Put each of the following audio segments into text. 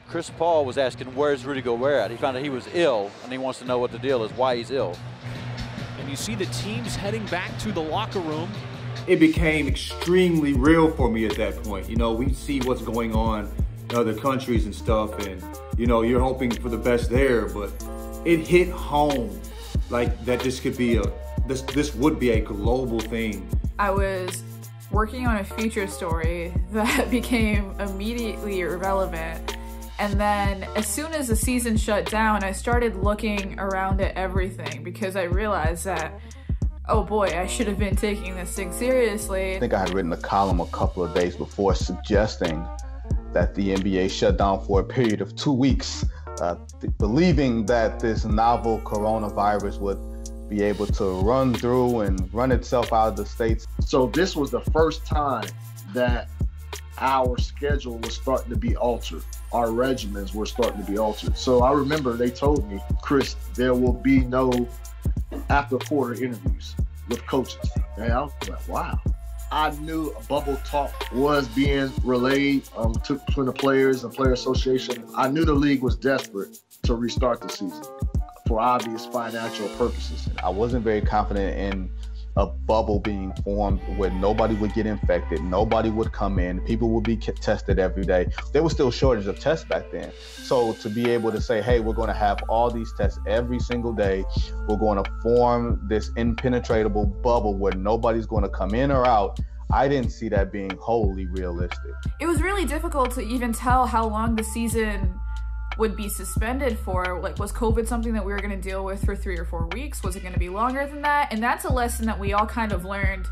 Chris Paul was asking, where's Rudy Gobert at? He found out he was ill, and he wants to know what the deal is, why he's ill. And you see the teams heading back to the locker room. It became extremely real for me at that point. You know, we see what's going on in other countries and stuff, and, you know, you're hoping for the best there, but it hit home like that this could be this would be a global thing. I was working on a feature story that became immediately irrelevant. And then as soon as the season shut down, I started looking around at everything because I realized that, oh boy, I should have been taking this thing seriously. I think I had written a column a couple of days before suggesting that the NBA shut down for a period of 2 weeks, believing that this novel coronavirus would be able to run through and run itself out of the States. So this was the first time that our schedule was starting to be altered. Our regimens were starting to be altered. So I remember they told me, Chris, there will be no after quarter interviews with coaches. And I was like, wow. I knew a bubble talk was being relayed between the players and player association. I knew the league was desperate to restart the season for obvious financial purposes. I wasn't very confident in a bubble being formed where nobody would get infected, nobody would come in, people would be tested every day. There was still a shortage of tests back then. So to be able to say, hey, we're going to have all these tests every single day, we're going to form this impenetrable bubble where nobody's going to come in or out, I didn't see that being wholly realistic. It was really difficult to even tell how long the season would be suspended for. Like, was COVID something that we were going to deal with for 3 or 4 weeks? Was it going to be longer than that? And that's a lesson that we all kind of learned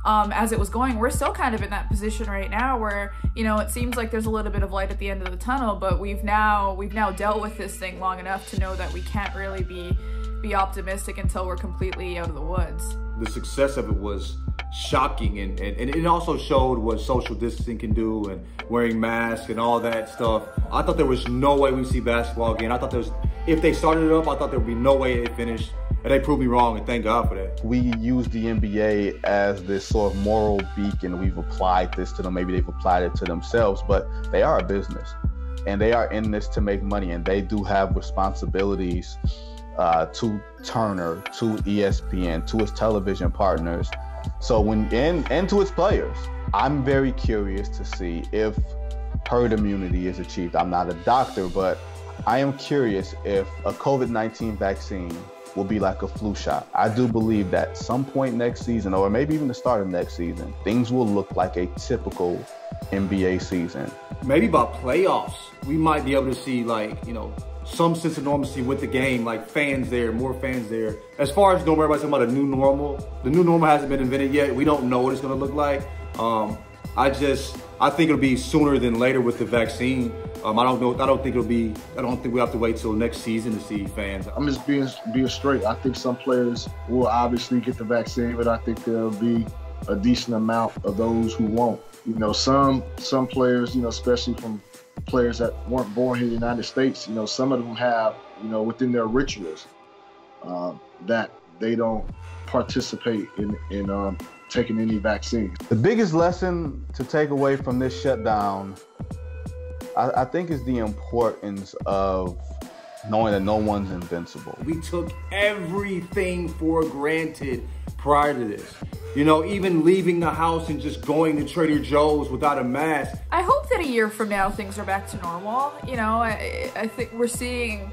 as it was going. We're still kind of in that position right now where, you know, it seems like there's a little bit of light at the end of the tunnel, but we've now dealt with this thing long enough to know that we can't really be optimistic until we're completely out of the woods. The success of it was shocking, and it also showed what social distancing can do and wearing masks and all that stuff. I thought there was no way we'd see basketball again. I thought if they started it up, I thought there would be no way it finished. And they proved me wrong, and thank God for that. We use the NBA as this sort of moral beacon. We've applied this to them. Maybe they've applied it to themselves, but they are a business, and they are in this to make money, and they do have responsibilities to Turner, to ESPN, to its television partners. So and to its players. I'm very curious to see if herd immunity is achieved. I'm not a doctor, but I am curious if a COVID-19 vaccine will be like a flu shot. I do believe that some point next season, or maybe even the start of next season, things will look like a typical NBA season. Maybe by playoffs, we might be able to see, like, you know, some sense of normalcy with the game, like fans there, more fans there. As far as everybody's talking about a new normal, the new normal hasn't been invented yet. We don't know what it's going to look like. I think it'll be sooner than later with the vaccine. I don't think we have to wait till next season to see fans. I'm just being straight. I think some players will obviously get the vaccine, but I think there'll be a decent amount of those who won't. You know, some players, you know, especially from players that weren't born here in the United States, you know, some of them have, you know, within their rituals that they don't participate in taking any vaccine. The biggest lesson to take away from this shutdown, I think, is the importance of knowing that no one's invincible. We took everything for granted prior to this. You know, even leaving the house and just going to Trader Joe's without a mask. I hope that a year from now things are back to normal. You know, I think we're seeing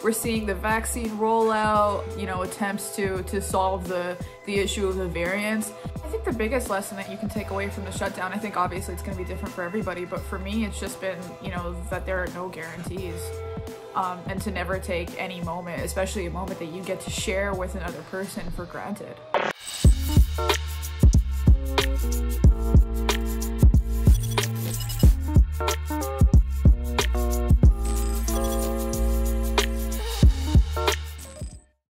the vaccine rollout, you know, attempts to solve the issue of the variants. I think the biggest lesson that you can take away from the shutdown, I think obviously it's going to be different for everybody, but for me it's just been, you know, that there are no guarantees. And to never take any moment, especially a moment that you get to share with another person, for granted.